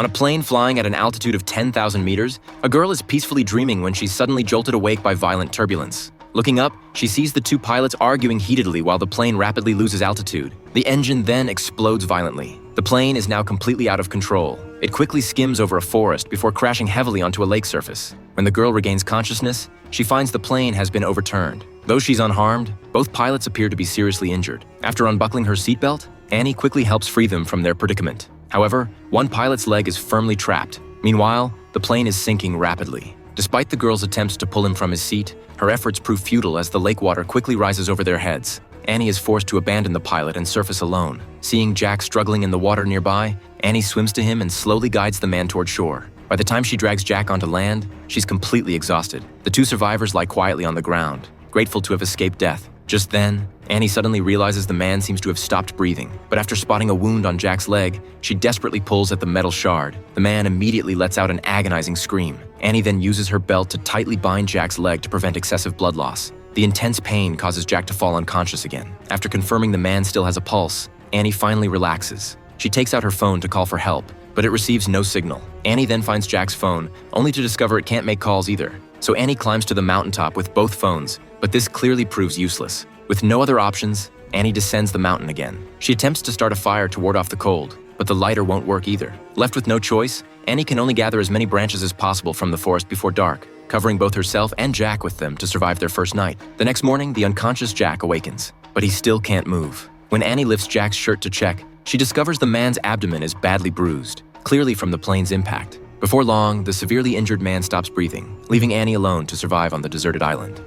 On a plane flying at an altitude of 10,000 meters, a girl is peacefully dreaming when she's suddenly jolted awake by violent turbulence. Looking up, she sees the two pilots arguing heatedly while the plane rapidly loses altitude. The engine then explodes violently. The plane is now completely out of control. It quickly skims over a forest before crashing heavily onto a lake surface. When the girl regains consciousness, she finds the plane has been overturned. Though she's unharmed, both pilots appear to be seriously injured. After unbuckling her seatbelt, Annie quickly helps free them from their predicament. However, one pilot's leg is firmly trapped. Meanwhile, the plane is sinking rapidly. Despite the girl's attempts to pull him from his seat, her efforts prove futile as the lake water quickly rises over their heads. Annie is forced to abandon the pilot and surface alone. Seeing Jack struggling in the water nearby, Annie swims to him and slowly guides the man toward shore. By the time she drags Jack onto land, she's completely exhausted. The two survivors lie quietly on the ground, grateful to have escaped death. Just then, Annie suddenly realizes the man seems to have stopped breathing. But after spotting a wound on Jack's leg, she desperately pulls at the metal shard. The man immediately lets out an agonizing scream. Annie then uses her belt to tightly bind Jack's leg to prevent excessive blood loss. The intense pain causes Jack to fall unconscious again. After confirming the man still has a pulse, Annie finally relaxes. She takes out her phone to call for help, but it receives no signal. Annie then finds Jack's phone, only to discover it can't make calls either. So Annie climbs to the mountaintop with both phones, but this clearly proves useless. With no other options, Annie descends the mountain again. She attempts to start a fire to ward off the cold, but the lighter won't work either. Left with no choice, Annie can only gather as many branches as possible from the forest before dark, covering both herself and Jack with them to survive their first night. The next morning, the unconscious Jack awakens, but he still can't move. When Annie lifts Jack's shirt to check, she discovers the man's abdomen is badly bruised, clearly from the plane's impact. Before long, the severely injured man stops breathing, leaving Annie alone to survive on the deserted island.